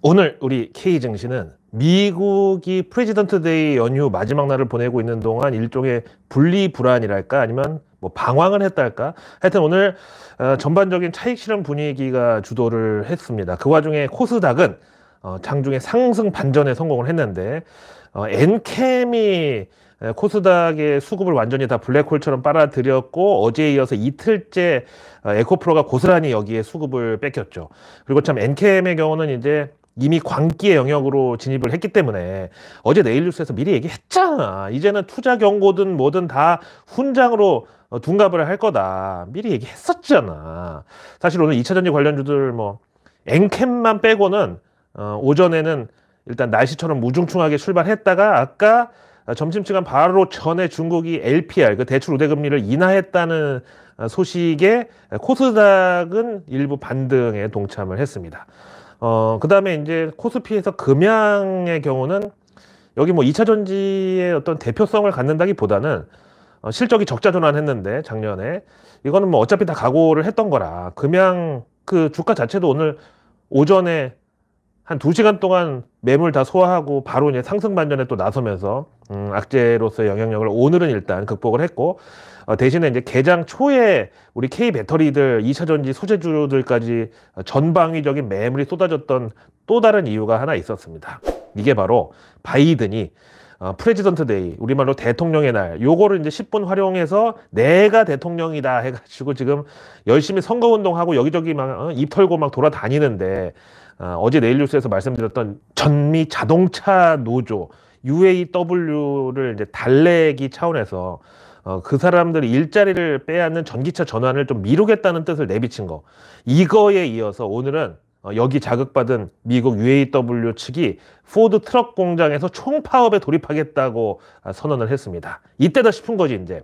오늘 우리 K증시는 미국이 프레지던트 데이 연휴 마지막 날을 보내고 있는 동안 일종의 분리불안이랄까 아니면 뭐 방황을 했달까 하여튼 오늘 전반적인 차익 실현 분위기가 주도를 했습니다. 그 와중에 코스닥은 장중에 상승 반전에 성공을 했는데 엔캠이 코스닥의 수급을 완전히 다 블랙홀처럼 빨아들였고 어제에 이어서 이틀째 에코프로가 고스란히 여기에 수급을 뺏겼죠. 그리고 참 엔캠의 경우는 이제 이미 광기의 영역으로 진입을 했기 때문에 어제 내일 뉴스에서 미리 얘기했잖아. 이제는 투자 경고든 뭐든 다 훈장으로 둔갑을 할 거다. 미리 얘기했었잖아. 사실 오늘 2차전지 관련주들 뭐 엔캠만 빼고는 오전에는 일단 날씨처럼 우중충하게 출발했다가 아까 점심시간 바로 전에 중국이 LPR, 그 대출 우대금리를 인하했다는 소식에 코스닥은 일부 반등에 동참을 했습니다. 그 다음에 이제 코스피에서 금양의 경우는 여기 뭐 2차 전지의 어떤 대표성을 갖는다기보다는 실적이 적자 전환했는데 작년에 이거는 뭐 어차피 다 각오를 했던 거라 금양 그 주가 자체도 오늘 오전에 한 2시간 동안 매물 다 소화하고 바로 이제 상승 반전에 또 나서면서 악재로서의 영향력을 오늘은 일단 극복을 했고 대신에 이제 개장 초에 우리 K 배터리들 2차 전지 소재주들까지 전방위적인 매물이 쏟아졌던 또 다른 이유가 하나 있었습니다. 이게 바로 바이든이 프레지던트 데이, 우리말로 대통령의 날, 요거를 이제 10분 활용해서 내가 대통령이다 해가지고 지금 열심히 선거운동하고 여기저기 막 입 털고 막 돌아다니는데 어제 내일 뉴스에서 말씀드렸던 전미 자동차 노조 UAW를 이제 달래기 차원에서 그 사람들이 일자리를 빼앗는 전기차 전환을 좀 미루겠다는 뜻을 내비친 거. 이거에 이어서 오늘은 여기 자극받은 미국 UAW 측이 포드 트럭 공장에서 총파업에 돌입하겠다고 선언을 했습니다. 이때다 싶은 거지 이제.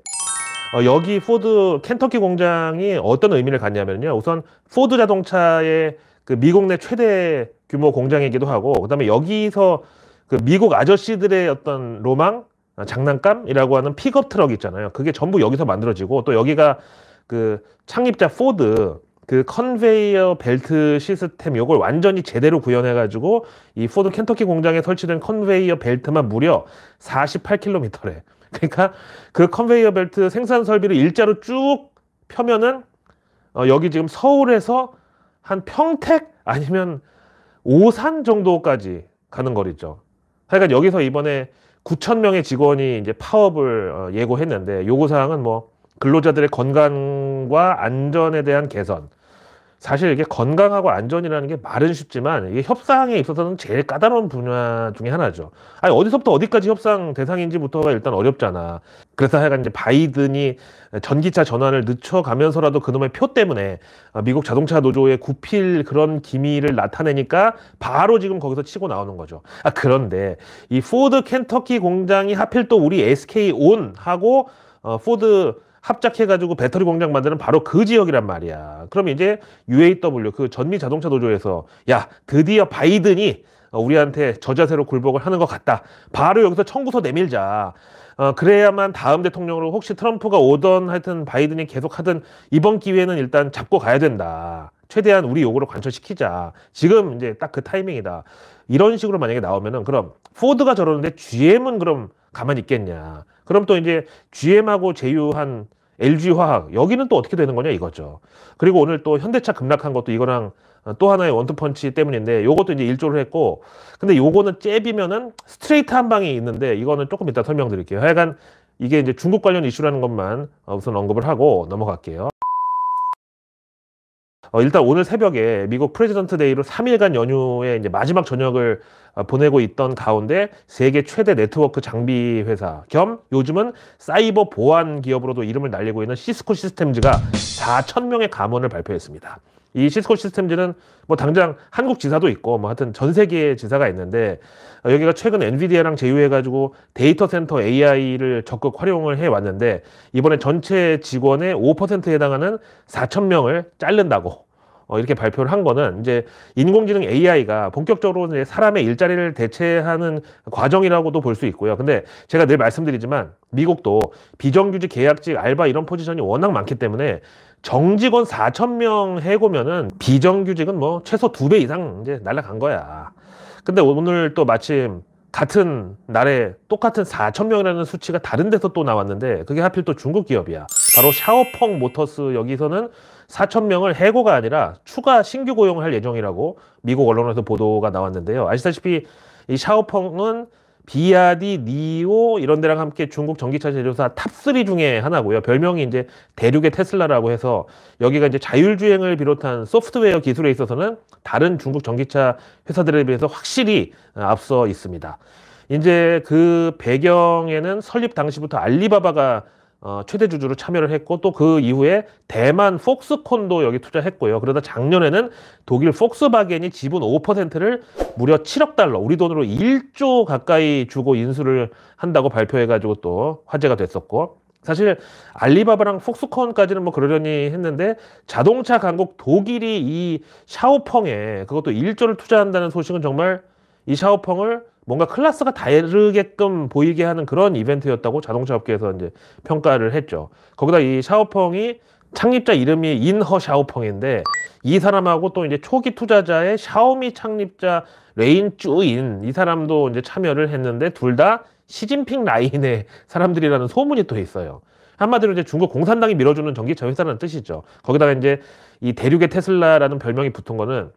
여기 포드 켄터키 공장이 어떤 의미를 갖냐면요. 우선 포드 자동차의 그 미국 내 최대 규모 공장이기도 하고, 그다음에 여기서 그 미국 아저씨들의 어떤 로망, 장난감이라고 하는 픽업 트럭 있잖아요. 그게 전부 여기서 만들어지고, 또 여기가 그 창립자 포드 그 컨베이어 벨트 시스템 요걸 완전히 제대로 구현해가지고 이 포드 켄터키 공장에 설치된 컨베이어 벨트만 무려 48km래. 그러니까 그 컨베이어 벨트 생산 설비를 일자로 쭉 펴면은 여기 지금 서울에서 한 평택 아니면 오산 정도까지 가는 거리죠. 하여간 여기서 이번에 9,000명의 직원이 이제 파업을 예고했는데 요구사항은 뭐 근로자들의 건강과 안전에 대한 개선. 사실 이게 건강하고 안전이라는 게 말은 쉽지만 이게 협상에 있어서는 제일 까다로운 분야 중에 하나죠. 아니 어디서부터 어디까지 협상 대상인지부터가 일단 어렵잖아. 그래서 하여간 이제 바이든이 전기차 전환을 늦춰가면서라도 그놈의 표 때문에 미국 자동차 노조의 구필 그런 기미를 나타내니까 바로 지금 거기서 치고 나오는 거죠. 그런데 이 포드 켄터키 공장이 하필 또 우리 SK온하고 포드 합작해가지고 배터리 공장 만드는 바로 그 지역이란 말이야. 그럼 이제 UAW, 그 전미 자동차 노조에서 야, 드디어 바이든이 우리한테 저자세로 굴복을 하는 것 같다. 바로 여기서 청구서 내밀자. 그래야만 다음 대통령으로 혹시 트럼프가 오던 하여튼 바이든이 계속 하든 이번 기회는 일단 잡고 가야 된다. 최대한 우리 요구를 관철시키자. 지금 이제 딱 그 타이밍이다. 이런 식으로 만약에 나오면은 그럼 포드가 저러는데 GM은 그럼 가만히 있겠냐. 그럼 또 이제 GM하고 제휴한 LG화학 여기는 또 어떻게 되는 거냐 이거죠. 그리고 오늘 또 현대차 급락한 것도 이거랑 또 하나의 원투펀치 때문인데 요것도 이제 일조를 했고, 근데 요거는 잽이면은 스트레이트 한 방이 있는데 이거는 조금 이따 설명드릴게요. 하여간 이게 이제 중국 관련 이슈라는 것만 우선 언급을 하고 넘어갈게요. 일단 오늘 새벽에 미국 프레지던트 데이로 3일간 연휴에 이제 마지막 저녁을 보내고 있던 가운데 세계 최대 네트워크 장비 회사 겸 요즘은 사이버 보안 기업으로도 이름을 날리고 있는 시스코 시스템즈가 4,000명의 감원을 발표했습니다. 이 시스코 시스템즈는 뭐 당장 한국 지사도 있고 뭐 하여튼 전 세계의 지사가 있는데 여기가 최근 엔비디아랑 제휴해가지고 데이터 센터 AI를 적극 활용을 해왔는데 이번에 전체 직원의 5%에 해당하는 4,000명을 자른다고 이렇게 발표를 한 거는 이제 인공지능 AI가 본격적으로 이제 사람의 일자리를 대체하는 과정이라고도 볼 수 있고요. 근데 제가 늘 말씀드리지만 미국도 비정규직 계약직 알바 이런 포지션이 워낙 많기 때문에 정직원 4,000명 해고면은 비정규직은 뭐 최소 2배 이상 이제 날아간 거야. 근데 오늘 또 마침 같은 날에 똑같은 4,000명이라는 수치가 다른 데서 또 나왔는데 그게 하필 또 중국 기업이야. 바로 샤오펑 모터스. 여기서는 4,000명을 해고가 아니라 추가 신규 고용을 할 예정이라고 미국 언론에서 보도가 나왔는데요. 아시다시피 이 샤오펑은 비아디, 니오 이런 데랑 함께 중국 전기차 제조사 탑3 중에 하나고요. 별명이 이제 대륙의 테슬라라고 해서 여기가 이제 자율주행을 비롯한 소프트웨어 기술에 있어서는 다른 중국 전기차 회사들에 비해서 확실히 앞서 있습니다. 이제 그 배경에는 설립 당시부터 알리바바가 최대 주주로 참여를 했고 또 그 이후에 대만 폭스콘도 여기 투자했고요. 그러다 작년에는 독일 폭스바겐이 지분 5%를 무려 7억 달러, 우리 돈으로 1조 가까이 주고 인수를 한다고 발표해가지고 또 화제가 됐었고, 사실 알리바바랑 폭스콘까지는 뭐 그러려니 했는데 자동차 강국 독일이 이 샤오펑에 그것도 1조를 투자한다는 소식은 정말 이 샤오펑을 뭔가 클래스가 다르게끔 보이게 하는 그런 이벤트였다고 자동차 업계에서 이제 평가를 했죠. 거기다 이 샤오펑이 창립자 이름이 인허 샤오펑인데 이 사람하고 또 이제 초기 투자자의 샤오미 창립자 레인 쭈인 이 사람도 이제 참여를 했는데 둘 다 시진핑 라인의 사람들이라는 소문이 또 있어요. 한마디로 이제 중국 공산당이 밀어주는 전기차 회사라는 뜻이죠. 거기다가 이제 이 대륙의 테슬라라는 별명이 붙은 거는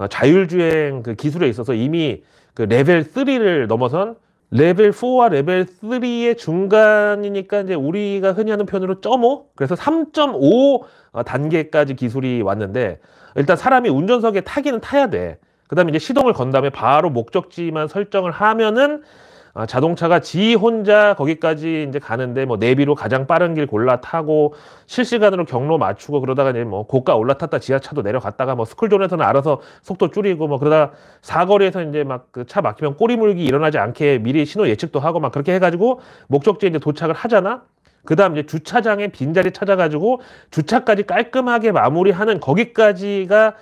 자율주행 그 기술에 있어서 이미 그 레벨 3를 넘어선 레벨 4와 레벨 3의 중간이니까 이제 우리가 흔히 하는 표현으로 0.5? 그래서 3.5 단계까지 기술이 왔는데 일단 사람이 운전석에 타기는 타야 돼. 그 다음에 이제 시동을 건 다음에 바로 목적지만 설정을 하면은 자동차가 지 혼자 거기까지 이제 가는데 뭐 내비로 가장 빠른 길 골라 타고 실시간으로 경로 맞추고 그러다가 이제 뭐 고가 올라탔다 지하차도 내려갔다가 뭐 스쿨존에서는 알아서 속도 줄이고 뭐 그러다가 사거리에서 이제 막 그 차 막히면 꼬리 물기 일어나지 않게 미리 신호 예측도 하고 막 그렇게 해가지고 목적지에 이제 도착을 하잖아. 그 다음 이제 주차장에 빈자리 찾아가지고 주차까지 깔끔하게 마무리하는 거기까지가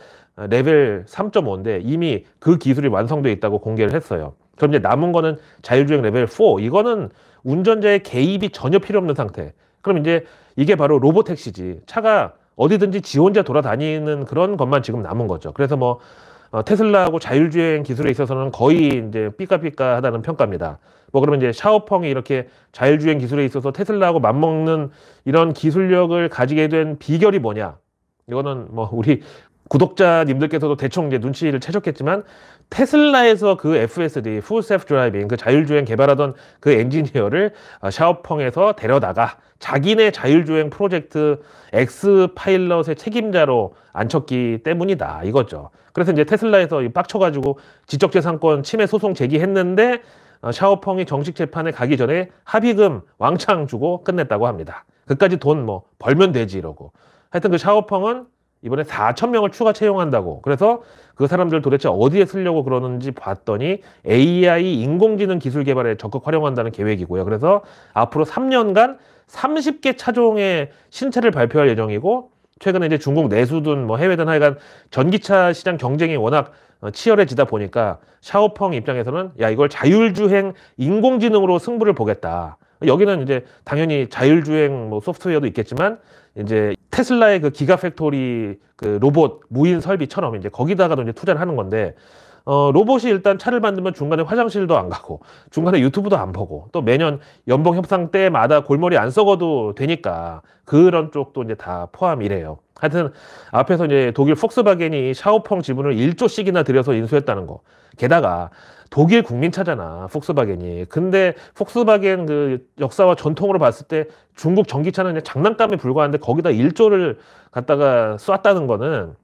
레벨 3.5인데 이미 그 기술이 완성되어 있다고 공개를 했어요. 그럼 이제 남은 거는 자율주행 레벨 4. 이거는 운전자의 개입이 전혀 필요 없는 상태. 그럼 이제 이게 바로 로보택시지. 차가 어디든지 지 혼자 돌아다니는 그런 것만 지금 남은 거죠. 그래서 뭐 테슬라하고 자율주행 기술에 있어서는 거의 이제 삐까삐까하다는 평가입니다. 뭐 그러면 이제 샤오펑이 이렇게 자율주행 기술에 있어서 테슬라하고 맞먹는 이런 기술력을 가지게 된 비결이 뭐냐? 이거는 뭐 우리 구독자님들께서도 대충 이제 눈치를 채셨겠지만 테슬라에서 그 FSD, Full Self Driving, 그 자율주행 개발하던 그 엔지니어를 샤오펑에서 데려다가 자기네 자율주행 프로젝트 엑스파일럿의 책임자로 앉혔기 때문이다 이거죠. 그래서 이제 테슬라에서 빡쳐가지고 지적재산권 침해 소송 제기했는데 샤오펑이 정식 재판에 가기 전에 합의금 왕창 주고 끝냈다고 합니다. 그까지 돈 뭐 벌면 되지 이러고. 하여튼 그 샤오펑은 이번에 4,000명을 추가 채용한다고. 그래서 그 사람들 도대체 어디에 쓰려고 그러는지 봤더니 AI 인공지능 기술 개발에 적극 활용한다는 계획이고요. 그래서 앞으로 3년간 30개 차종의 신차를 발표할 예정이고 최근에 이제 중국 내수든 뭐 해외든 하여간 전기차 시장 경쟁이 워낙 치열해지다 보니까 샤오펑 입장에서는 야 이걸 자율주행 인공지능으로 승부를 보겠다. 여기는 이제 당연히 자율주행 뭐 소프트웨어도 있겠지만 이제 테슬라의 그 기가팩토리 그 로봇 무인 설비처럼 이제 거기다가도 이제 투자를 하는 건데 로봇이 일단 차를 만들면 중간에 화장실도 안 가고 중간에 유튜브도 안 보고 또 매년 연봉 협상 때마다 골머리 안 썩어도 되니까 그런 쪽도 이제 다 포함이래요. 하여튼 앞에서 이제 독일 폭스바겐이 샤오펑 지분을 1조씩이나 들여서 인수했다는 거. 게다가 독일 국민차잖아, 폭스바겐이. 근데 폭스바겐 그 역사와 전통으로 봤을 때 중국 전기차는 그냥 장난감에 불과한데 거기다 1조를 갖다가 쐈다는 거는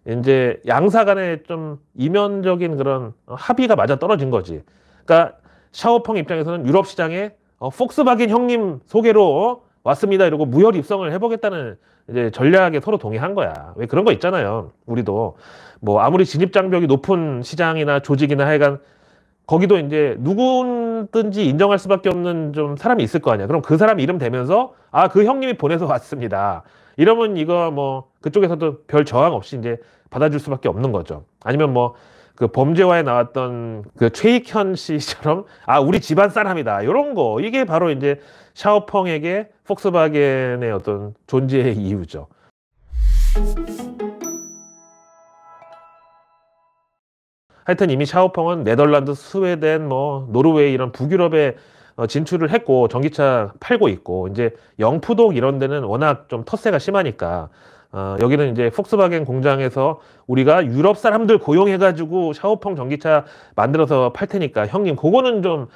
이제 양사 간에 좀 이면적인 그런 합의가 맞아 떨어진 거지. 그러니까 샤오펑 입장에서는 유럽 시장에 폭스바겐 형님 소개로 왔습니다 이러고 무혈 입성을 해보겠다는 이제 전략에 서로 동의한 거야. 왜 그런 거 있잖아요. 우리도 뭐 아무리 진입 장벽이 높은 시장이나 조직이나 하여간 거기도 이제 누구든지 인정할 수밖에 없는 좀 사람이 있을 거 아니야. 그럼 그 사람 이름 대면서 아, 그 형님이 보내서 왔습니다. 이러면 이거 뭐 그쪽에서도 별 저항 없이 이제 받아줄 수밖에 없는 거죠. 아니면 뭐 그 범죄와에 나왔던 그 최익현 씨처럼 아, 우리 집안 사람이다. 이런 거. 이게 바로 이제 샤오펑에게 폭스바겐의 어떤 존재의 이유죠. 하여튼 이미 샤오펑은 네덜란드, 스웨덴, 뭐 노르웨이 이런 북유럽에 진출을 했고 전기차 팔고 있고, 이제 영푸독 이런 데는 워낙 좀 텃세가 심하니까 여기는 이제 폭스바겐 공장에서 우리가 유럽 사람들 고용해가지고 샤오펑 전기차 만들어서 팔 테니까 형님 그거는 좀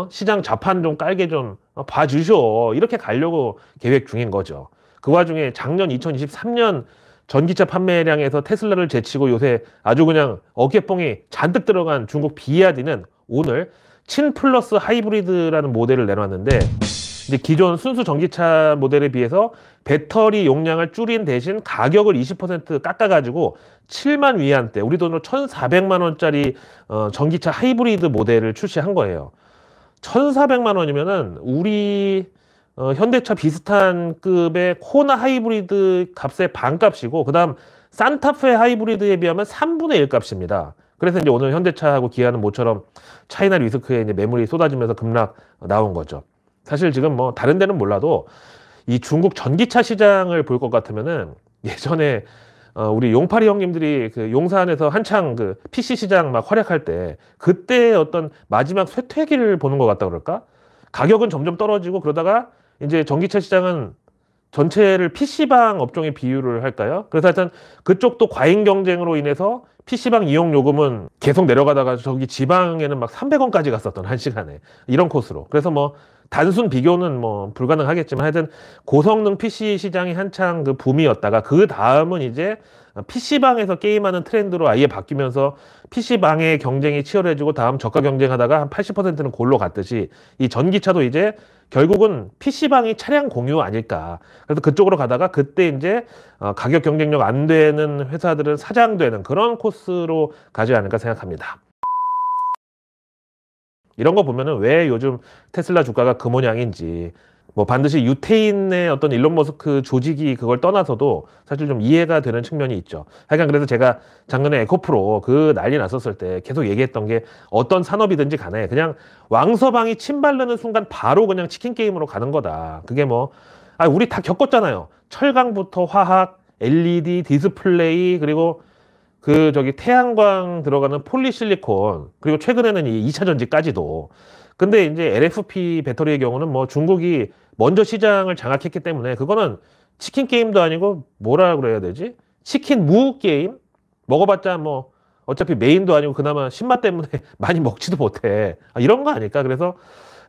시장 자판 좀 깔게 좀 봐주셔, 이렇게 가려고 계획 중인 거죠. 그 와중에 작년 2023년 전기차 판매량에서 테슬라를 제치고 요새 아주 그냥 어깨뽕이 잔뜩 들어간 중국 비야디는 오늘 친 플러스 하이브리드라는 모델을 내놨는데, 이제 기존 순수 전기차 모델에 비해서 배터리 용량을 줄인 대신 가격을 20% 깎아가지고 7만 위안대, 우리 돈으로 1,400만 원짜리 전기차 하이브리드 모델을 출시한 거예요. 1,400만 원이면은 우리 현대차 비슷한 급의 코나 하이브리드 값의 반값이고, 그 다음 산타페 하이브리드에 비하면 3분의 1 값입니다. 그래서 이제 오늘 현대차하고 기아는 모처럼 차이나 리스크에 이제 매물이 쏟아지면서 급락 나온 거죠. 사실 지금 뭐 다른 데는 몰라도 이 중국 전기차 시장을 볼 것 같으면은 예전에 우리 용팔이 형님들이 그 용산에서 한창 그 PC 시장 막 활약할 때 그때 어떤 마지막 쇠퇴기를 보는 것 같다 그럴까? 가격은 점점 떨어지고 그러다가 이제 전기차 시장은 전체를 PC방 업종에 비유를 할까요? 그래서 하여튼 그쪽도 과잉 경쟁으로 인해서 PC방 이용 요금은 계속 내려가다가 저기 지방에는 막 300원까지 갔었던, 한 시간에 이런 코스로. 그래서 뭐 단순 비교는 뭐 불가능하겠지만 하여튼 고성능 PC 시장이 한창 그 붐이었다가 그 다음은 이제 PC방에서 게임하는 트렌드로 아예 바뀌면서 PC방의 경쟁이 치열해지고 다음 저가 경쟁하다가 한 80%는 골로 갔듯이 이 전기차도 이제 결국은 PC방이 차량 공유 아닐까. 그래서 그쪽으로 가다가 그때 이제 가격 경쟁력 안 되는 회사들은 사장되는 그런 코스로 가지 않을까 생각합니다. 이런 거 보면은 왜 요즘 테슬라 주가가 그 모양인지, 뭐 반드시 유태인의 어떤 일론 머스크 조직이 그걸 떠나서도 사실 좀 이해가 되는 측면이 있죠. 하여간 그래서 제가 작년에 에코프로 그 난리 났었을 때 계속 얘기했던 게, 어떤 산업이든지 간에 그냥 왕서방이 침 바르는 순간 바로 그냥 치킨 게임으로 가는 거다. 그게 뭐 우리 다 겪었잖아요. 철강부터 화학, LED, 디스플레이, 그리고 그 저기 태양광 들어가는 폴리실리콘, 그리고 최근에는 이 2차 전지까지도. 근데 이제 LFP 배터리의 경우는 뭐 중국이 먼저 시장을 장악했기 때문에 그거는 치킨 게임도 아니고 뭐라 그래야 되지? 치킨 무 게임? 먹어봤자 뭐 어차피 메인도 아니고 그나마 신맛 때문에 많이 먹지도 못해. 이런 거 아닐까? 그래서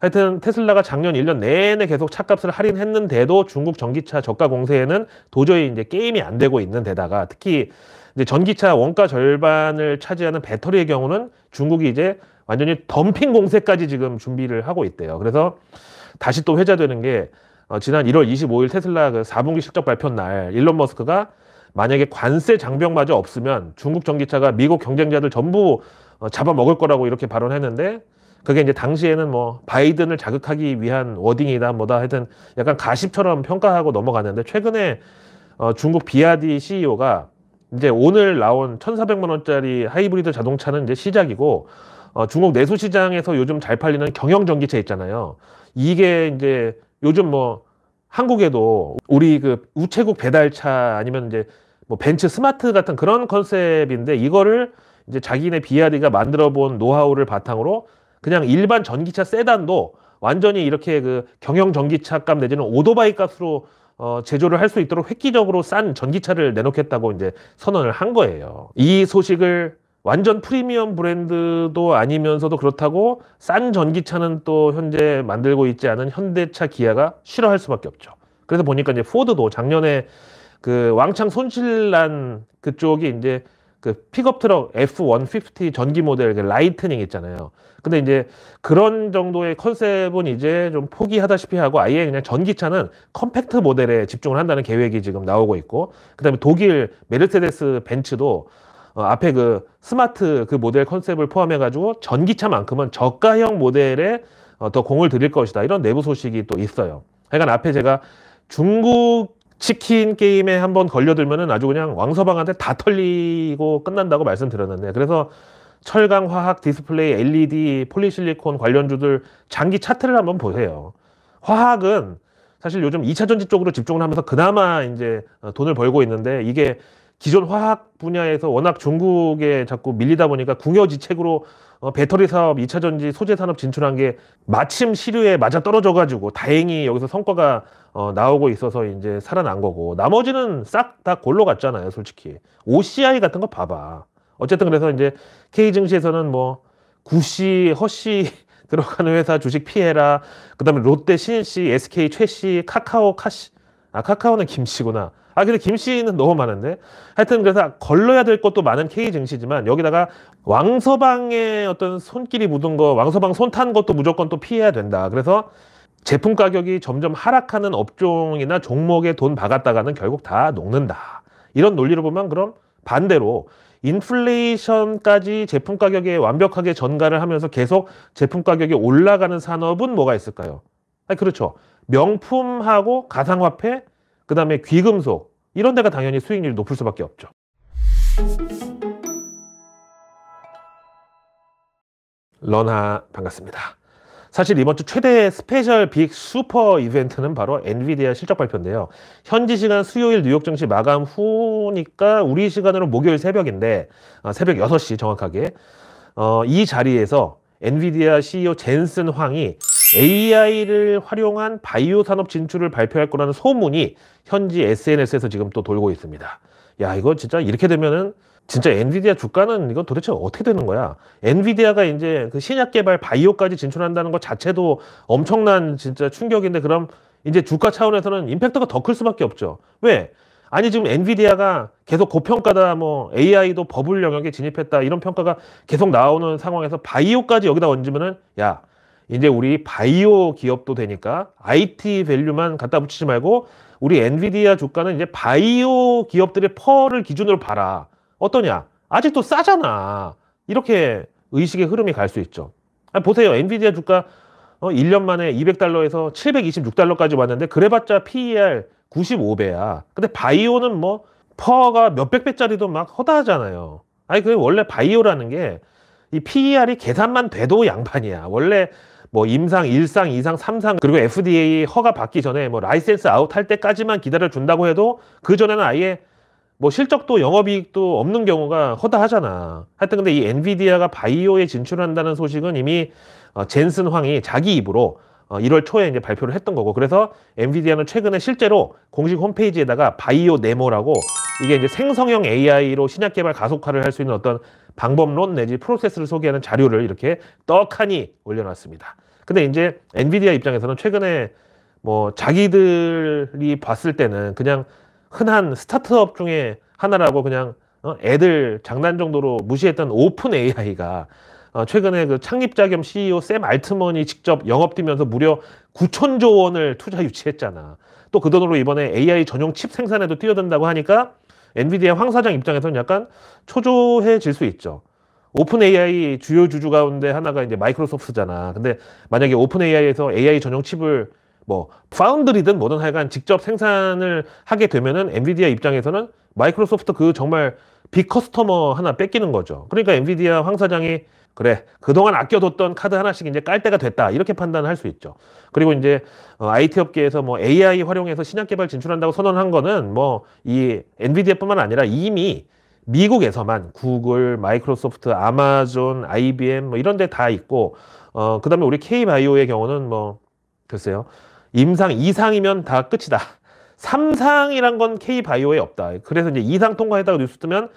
하여튼 테슬라가 작년 1년 내내 계속 차값을 할인했는데도 중국 전기차 저가 공세에는 도저히 이제 게임이 안 되고 있는 데다가, 특히 이제 전기차 원가 절반을 차지하는 배터리의 경우는 중국이 이제 완전히 덤핑 공세까지 지금 준비를 하고 있대요. 그래서 다시 또 회자되는 게 지난 1월 25일 테슬라 그 4분기 실적 발표 날 일론 머스크가 만약에 관세 장벽마저 없으면 중국 전기차가 미국 경쟁자들 전부 잡아먹을 거라고 이렇게 발언했는데, 그게 이제 당시에는 뭐 바이든을 자극하기 위한 워딩이다 뭐다 하여튼 약간 가십처럼 평가하고 넘어갔는데, 최근에 중국 비야디 CEO가 이제 오늘 나온 1,400만 원짜리 하이브리드 자동차는 이제 시작이고, 중국 내수 시장에서 요즘 잘 팔리는 경영 전기차 있잖아요. 이게 이제 요즘 뭐 한국에도 우리 그 우체국 배달차 아니면 이제 뭐 벤츠 스마트 같은 그런 컨셉인데, 이거를 이제 자기네 비야디가 만들어 본 노하우를 바탕으로 그냥 일반 전기차 세단도 완전히 이렇게 그 경영 전기차 값 내지는 오토바이 값으로 제조를 할 수 있도록 획기적으로 싼 전기차를 내놓겠다고 이제 선언을 한 거예요. 이 소식을 완전 프리미엄 브랜드도 아니면서도 그렇다고 싼 전기차는 또 현재 만들고 있지 않은 현대차, 기아가 싫어할 수밖에 없죠. 그래서 보니까 이제 포드도 작년에 그 왕창 손실난 그쪽이 이제 그 픽업 트럭 F-150 전기 모델 그 라이트닝 있잖아요. 근데 이제 그런 정도의 컨셉은 이제 좀 포기하다시피 하고 아예 그냥 전기차는 컴팩트 모델에 집중을 한다는 계획이 지금 나오고 있고, 그다음에 독일 메르세데스 벤츠도 앞에 그 스마트 그 모델 컨셉을 포함해가지고 전기차만큼은 저가형 모델에 더 공을 들일 것이다, 이런 내부 소식이 또 있어요. 그러니까 앞에 제가 중국 치킨 게임에 한번 걸려들면은 아주 그냥 왕서방한테 다 털리고 끝난다고 말씀드렸는데, 그래서 철강, 화학, 디스플레이, LED, 폴리실리콘 관련주들 장기 차트를 한번 보세요. 화학은 사실 요즘 2차 전지 쪽으로 집중을 하면서 그나마 이제 돈을 벌고 있는데, 이게 기존 화학 분야에서 워낙 중국에 자꾸 밀리다 보니까 궁여지책으로 배터리 사업, 2차 전지 소재 산업 진출한 게 마침 시류에 맞아 떨어져 가지고 다행히 여기서 성과가 나오고 있어서 이제 살아난 거고, 나머지는 싹 다 골로 갔잖아요, 솔직히. OCI 같은 거 봐봐. 어쨌든 그래서 이제 K 증시에서는 뭐 구씨, 허씨 들어가는 회사 주식 피해라. 그다음에 롯데, 신씨, SK, 최씨, 카카오, 카씨. 아, 카카오는 김씨구나. 아, 근데 김씨는 너무 많은데. 하여튼 그래서 걸러야 될 것도 많은 K 증시지만, 여기다가 왕서방의 어떤 손길이 묻은 거, 왕서방 손 탄 것도 무조건 또 피해야 된다. 그래서 제품 가격이 점점 하락하는 업종이나 종목에 돈 박았다가는 결국 다 녹는다. 이런 논리로 보면, 그럼 반대로 인플레이션까지 제품 가격에 완벽하게 전가를 하면서 계속 제품 가격이 올라가는 산업은 뭐가 있을까요? 아니, 그렇죠. 명품하고 가상화폐, 그 다음에 귀금속, 이런 데가 당연히 수익률이 높을 수밖에 없죠. 런하 반갑습니다. 사실 이번 주 최대 스페셜 빅 슈퍼 이벤트는 바로 엔비디아 실적 발표인데요. 현지 시간 수요일 뉴욕 증시 마감 후니까 우리 시간으로 목요일 새벽인데, 새벽 6시 정확하게, 이 자리에서 엔비디아 CEO 젠슨 황이 AI를 활용한 바이오 산업 진출을 발표할 거라는 소문이 현지 SNS에서 지금 또 돌고 있습니다. 야, 이거 진짜 이렇게 되면은 진짜 엔비디아 주가는 이거 도대체 어떻게 되는 거야? 엔비디아가 이제 그 신약 개발 바이오까지 진출한다는 것 자체도 엄청난 진짜 충격인데, 그럼 이제 주가 차원에서는 임팩트가 더 클 수밖에 없죠. 왜? 아니, 지금 엔비디아가 계속 고평가다, 뭐 AI도 버블 영역에 진입했다, 이런 평가가 계속 나오는 상황에서 바이오까지 여기다 얹으면은, 야, 이제 우리 바이오 기업도 되니까 IT 밸류만 갖다 붙이지 말고 우리 엔비디아 주가는 이제 바이오 기업들의 펄을 기준으로 봐라. 어떠냐? 아직도 싸잖아. 이렇게 의식의 흐름이 갈 수 있죠. 아니, 보세요. 엔비디아 주가 1년 만에 $200에서 $726까지 왔는데, 그래봤자 PER 95배야. 근데 바이오는 뭐 퍼가 몇백 배짜리도 막 허다하잖아요. 아니, 그 원래 바이오라는 게 이 PER이 계산만 돼도 양반이야. 원래 뭐 임상, 1상, 2상, 3상, 그리고 FDA 허가 받기 전에 뭐 라이센스 아웃 할 때까지만 기다려 준다고 해도 그 전에는 아예 뭐 실적도 영업이익도 없는 경우가 허다하잖아. 하여튼 근데 이 엔비디아가 바이오에 진출한다는 소식은 이미 젠슨 황이 자기 입으로 1월 초에 이제 발표를 했던 거고, 그래서 엔비디아는 최근에 실제로 공식 홈페이지에다가 바이오 네모라고, 이게 이제 생성형 AI로 신약 개발 가속화를 할 수 있는 어떤 방법론 내지 프로세스를 소개하는 자료를 이렇게 떡하니 올려놨습니다. 근데 이제 엔비디아 입장에서는 최근에 뭐 자기들이 봤을 때는 그냥 흔한 스타트업 중에 하나라고 그냥 애들 장난 정도로 무시했던 오픈 AI가 최근에 그 창립자 겸 CEO 샘 알트먼이 직접 영업 뛰면서 무려 9천조 원을 투자 유치했잖아. 또 그 돈으로 이번에 AI 전용 칩 생산에도 뛰어든다고 하니까 엔비디아 황 사장 입장에서는 약간 초조해질 수 있죠. 오픈 AI 주요 주주 가운데 하나가 이제 마이크로소프트잖아. 근데 만약에 오픈 AI에서 AI 전용 칩을 뭐 파운드리든 뭐든 하여간 직접 생산을 하게 되면은 엔비디아 입장에서는 마이크로소프트 그 정말 빅 커스터머 하나 뺏기는 거죠. 그러니까 엔비디아 황 사장이 그래, 그동안 아껴뒀던 카드 하나씩 이제 깔 때가 됐다, 이렇게 판단할 수 있죠. 그리고 이제 IT 업계에서 뭐 AI 활용해서 신약 개발 진출한다고 선언한 거는 뭐 이 엔비디아뿐만 아니라 이미 미국에서만 구글, 마이크로소프트, 아마존, IBM 뭐 이런 데 다 있고, 그다음에 우리 K바이오의 경우는 뭐 글쎄요, 임상 2상이면 다 끝이다. 3상이란 건 K바이오에 없다. 그래서 이제 2상 통과했다고 뉴스 뜨면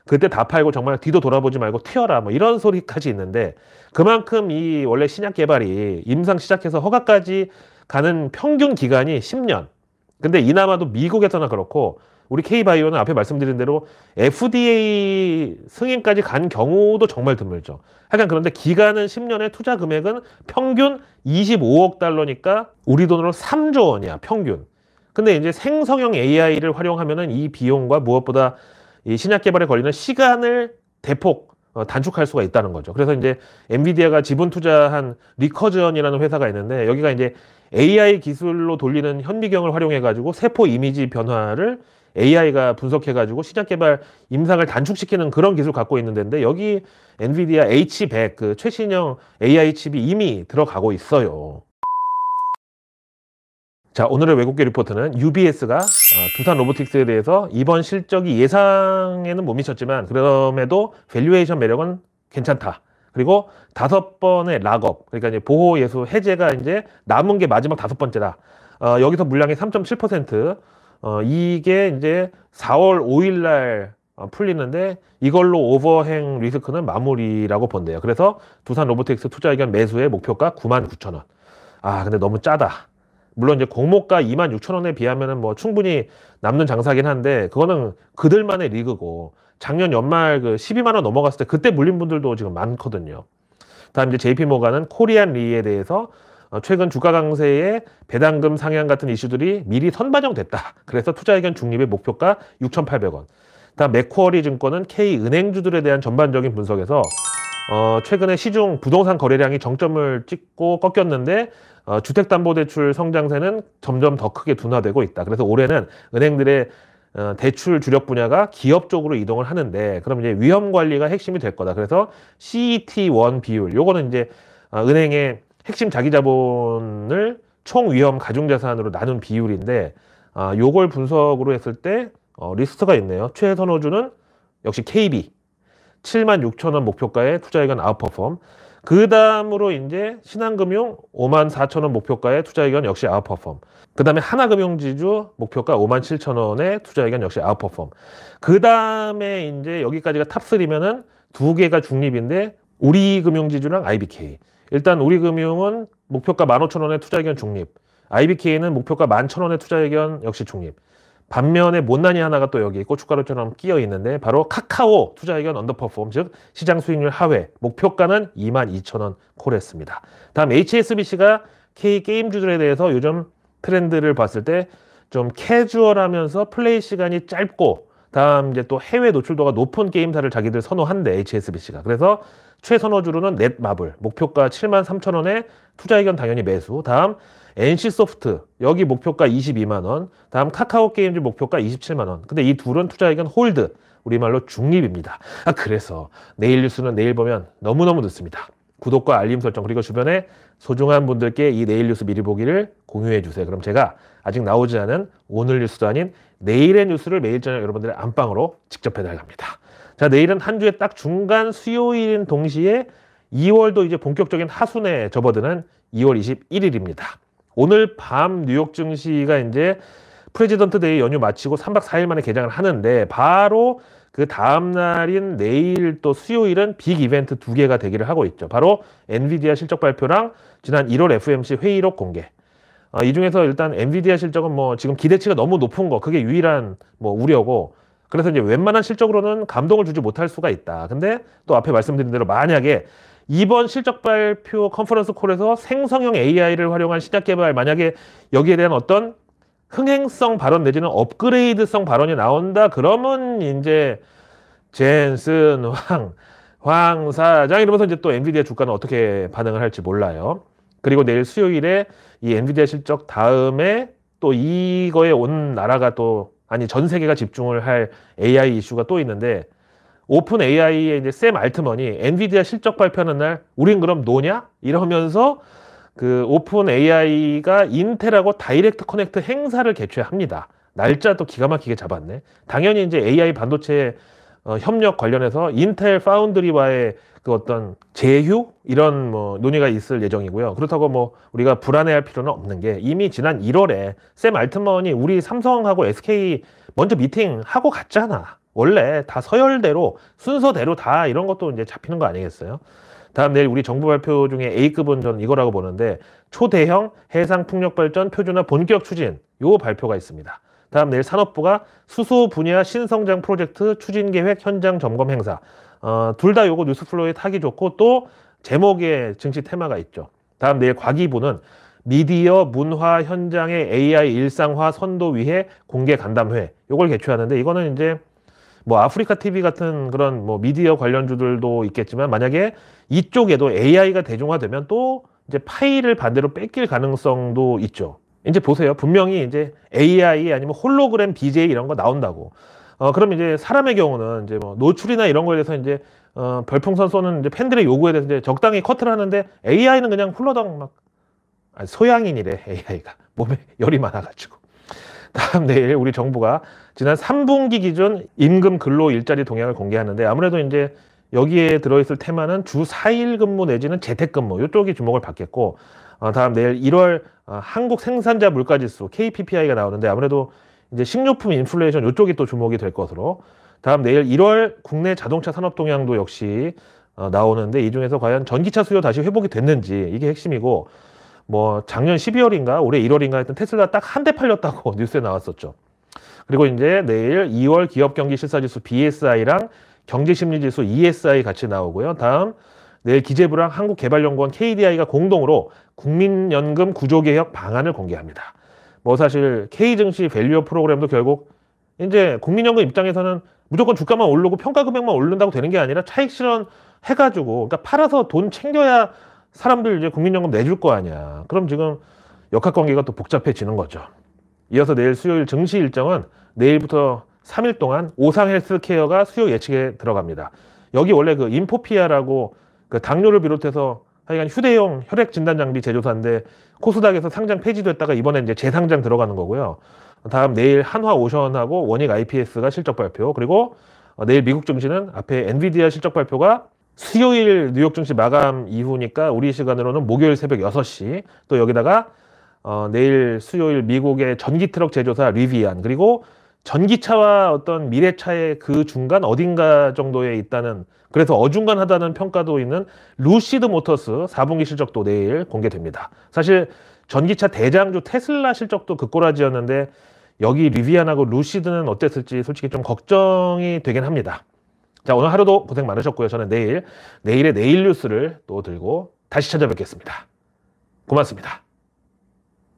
그때 다 팔고 정말 뒤도 돌아보지 말고 튀어라, 뭐 이런 소리까지 있는데, 그만큼 이 원래 신약 개발이 임상 시작해서 허가까지 가는 평균 기간이 10년. 근데 이나마도 미국에서나 그렇고 우리 K바이오는 앞에 말씀드린 대로 FDA 승인까지 간 경우도 정말 드물죠. 하여간 그런데 기간은 10년에 투자 금액은 평균 25억 달러니까 우리 돈으로 3조 원이야, 평균. 근데 이제 생성형 AI를 활용하면은 이 비용과 무엇보다 이 신약 개발에 걸리는 시간을 대폭 단축할 수가 있다는 거죠. 그래서 이제 엔비디아가 지분 투자한 리커전이라는 회사가 있는데, 여기가 이제 AI 기술로 돌리는 현미경을 활용해가지고 세포 이미지 변화를 AI가 분석해가지고 신약 개발 임상을 단축시키는 그런 기술 갖고 있는 데인데, 여기 엔비디아 H100 그 최신형 AI 칩이 이미 들어가고 있어요. 자, 오늘의 외국계 리포트는 UBS가 두산 로보틱스에 대해서 이번 실적이 예상에는 못 미쳤지만 그럼에도 밸류에이션 매력은 괜찮다. 그리고 5번의 락업, 그러니까 이제 보호 예수 해제가 이제 남은 게 마지막 5번째다. 여기서 물량이 3.7%, 이게 이제 4월 5일 날 풀리는데 이걸로 오버행 리스크는 마무리라고 본대요. 그래서 두산 로보틱스 투자 의견 매수의 목표가 99,000원. 근데 너무 짜다. 물론 이제 공모가 26,000원에 비하면은 뭐 충분히 남는 장사긴 한데 그거는 그들만의 리그고 작년 연말 그 12만 원 넘어갔을 때 그때 물린 분들도 지금 많거든요. 다음 이제 JP 모간은 코리안 리에 대해서 최근 주가 강세에 배당금 상향 같은 이슈들이 미리 선반영됐다. 그래서 투자 의견 중립의 목표가 6,800원. 다음 맥쿼리 증권은 K은행주들에 대한 전반적인 분석에서 최근에 시중 부동산 거래량이 정점을 찍고 꺾였는데 주택담보대출 성장세는 점점 더 크게 둔화되고 있다. 그래서 올해는 은행들의 대출 주력 분야가 기업 쪽으로 이동을 하는데 그럼 이제 위험 관리가 핵심이 될 거다. 그래서 CET1 비율, 요거는 이제 은행의 핵심 자기 자본을 총 위험 가중 자산으로 나눈 비율인데 요걸 분석으로 했을 때 리스트가 있네요. 최선호주는 역시 KB 76,000원 목표가의 투자의견 아웃퍼폼. 그 다음으로 이제 신한금융 54,000원 목표가의 투자의견 역시 아웃퍼폼. 그 다음에 하나금융지주 목표가 57,000원의 투자의견 역시 아웃퍼폼. 그 다음에 이제 여기까지가 탑3면은 두 개가 중립인데 우리금융지주랑 IBK. 일단 우리금융은 목표가 15,000원의 투자의견 중립. IBK는 목표가 11,000원의 투자의견 역시 중립. 반면에 못난이 하나가 또 여기 고춧가루처럼 끼어 있는데 바로 카카오 투자의견 언더퍼폼, 즉 시장 수익률 하회, 목표가는 22,000원 콜했습니다. 다음 HSBC가 K게임주들에 대해서 요즘 트렌드를 봤을 때 좀 캐주얼하면서 플레이 시간이 짧고 다음 이제 또 해외 노출도가 높은 게임사를 자기들 선호한대 HSBC가. 그래서 최선호주로는 넷마블 목표가 73,000원에 투자의견 당연히 매수. 다음 NC소프트 여기 목표가 22만원. 다음 카카오게임즈 목표가 27만원. 근데 이 둘은 투자의견 홀드, 우리말로 중립입니다. 그래서 내일 뉴스는 내일 보면 너무너무 늦습니다. 구독과 알림 설정 그리고 주변에 소중한 분들께 이 내일 뉴스 미리 보기를 공유해 주세요. 그럼 제가 아직 나오지 않은 오늘 뉴스도 아닌 내일의 뉴스를 매일 저녁 여러분들의 안방으로 직접 배달갑니다. 자, 내일은 한 주의 딱 중간 수요일인 동시에 2월도 이제 본격적인 하순에 접어드는 2월 21일입니다. 오늘 밤 뉴욕 증시가 이제 프레지던트 데이 연휴 마치고 3박 4일 만에 개장을 하는데 바로 그 다음 날인 내일 또 수요일은 빅 이벤트 2개가 대기를 하고 있죠. 바로 엔비디아 실적 발표랑 지난 1월 FOMC 회의록 공개. 이 중에서 일단 엔비디아 실적은 뭐 지금 기대치가 너무 높은 거, 그게 유일한 뭐 우려고. 그래서 이제 웬만한 실적으로는 감동을 주지 못할 수가 있다. 근데 또 앞에 말씀드린 대로 만약에 이번 실적 발표 컨퍼런스 콜에서 생성형 AI를 활용한 신약 개발, 만약에 여기에 대한 어떤 흥행성 발언 내지는 업그레이드성 발언이 나온다, 그러면 이제 젠슨 황 사장 이러면서 이제 또 엔비디아 주가는 어떻게 반응을 할지 몰라요. 그리고 내일 수요일에 이 엔비디아 실적 다음에 또 이거에 온 나라가 또 아니 전 세계가 집중을 할 AI 이슈가 또 있는데, 오픈 AI의 이제 샘 알트먼이 엔비디아 실적 발표하는 날 우린 그럼 노냐? 이러면서 그 오픈 AI가 인텔하고 다이렉트 커넥트 행사를 개최합니다. 날짜도 기가 막히게 잡았네. 당연히 이제 AI 반도체 협력 관련해서 인텔 파운드리와의 그 어떤 제휴 이런 뭐 논의가 있을 예정이고요. 그렇다고 뭐 우리가 불안해할 필요는 없는 게 이미 지난 1월에 샘 알트먼이 우리 삼성하고 SK 먼저 미팅하고 갔잖아. 원래 다 서열대로 순서대로 다 이런 것도 이제 잡히는 거 아니겠어요? 다음 내일 우리 정부 발표 중에 A급은 전 이거라고 보는데 초대형 해상 풍력 발전 표준화 본격 추진 요 발표가 있습니다. 다음 내일 산업부가 수소 분야 신성장 프로젝트 추진 계획 현장 점검 행사. 둘 다 요거 뉴스플로우에 타기 좋고 또 제목에 증시 테마가 있죠. 다음 내일 과기부는 미디어 문화 현장의 AI 일상화 선도 위해 공개 간담회 요걸 개최하는데, 이거는 이제 뭐 아프리카 TV 같은 그런 뭐 미디어 관련주들도 있겠지만 만약에 이쪽에도 AI가 대중화되면 또 이제 파일을 반대로 뺏길 가능성도 있죠. 이제 보세요. 분명히 이제 AI 아니면 홀로그램 BJ 이런 거 나온다고. 그럼 이제 사람의 경우는 이제 뭐 노출이나 이런 거에 대해서 이제 별풍선 쏘는 이제 팬들의 요구에 대해서 이제 적당히 커트를 하는데 AI는 그냥 훌러덩 막 소양인이래 AI가 몸에 열이 많아가지고. 다음 내일 우리 정부가 지난 3분기 기준 임금 근로 일자리 동향을 공개하는데 아무래도 이제 여기에 들어있을 테마는 주 4일 근무 내지는 재택근무 이쪽이 주목을 받겠고 다음 내일 1월 한국 생산자 물가지수 KPPI가 나오는데 아무래도 이제 식료품 인플레이션 이쪽이 또 주목이 될 것으로 다음 내일 1월 국내 자동차 산업 동향도 역시 나오는데 이 중에서 과연 전기차 수요 다시 회복이 됐는지 이게 핵심이고 뭐 작년 12월인가 올해 1월인가 하여튼 테슬라 딱 한 대 팔렸다고 뉴스에 나왔었죠. 그리고 이제 내일 2월 기업 경기 실사지수 BSI랑 경제심리지수 ESI 같이 나오고요. 다음 내일 기재부랑 한국개발연구원 KDI가 공동으로 국민연금 구조개혁 방안을 공개합니다. 뭐 사실 K증시 밸류업 프로그램도 결국 이제 국민연금 입장에서는 무조건 주가만 오르고 평가 금액만 오른다고 되는 게 아니라 차익 실현 해가지고 그러니까 팔아서 돈 챙겨야 사람들 이제 국민연금 내줄 거 아니야. 그럼 지금 역학관계가 또 복잡해지는 거죠. 이어서 내일 수요일 증시 일정은 내일부터 3일 동안 오상 헬스케어가 수요 예측에 들어갑니다. 여기 원래 그 인포피아라고 그 당뇨를 비롯해서 하여간 휴대용 혈액 진단 장비 제조사인데 코스닥에서 상장 폐지됐다가 이번에 이제 재상장 들어가는 거고요. 다음 내일 한화오션하고 원익 IPS가 실적 발표 그리고 내일 미국 증시는 앞에 엔비디아 실적 발표가 수요일 뉴욕 증시 마감 이후니까 우리 시간으로는 목요일 새벽 6시 또 여기다가 내일 수요일 미국의 전기 트럭 제조사 리비안 그리고 전기차와 어떤 미래차의 그 중간 어딘가 정도에 있다는 그래서 어중간하다는 평가도 있는 루시드 모터스 4분기 실적도 내일 공개됩니다. 사실 전기차 대장주 테슬라 실적도 급고라지였는데 여기 리비안하고 루시드는 어땠을지 솔직히 좀 걱정이 되긴 합니다. 자, 오늘 하루도 고생 많으셨고요. 저는 내일의 내일 뉴스를 또 들고 다시 찾아뵙겠습니다. 고맙습니다.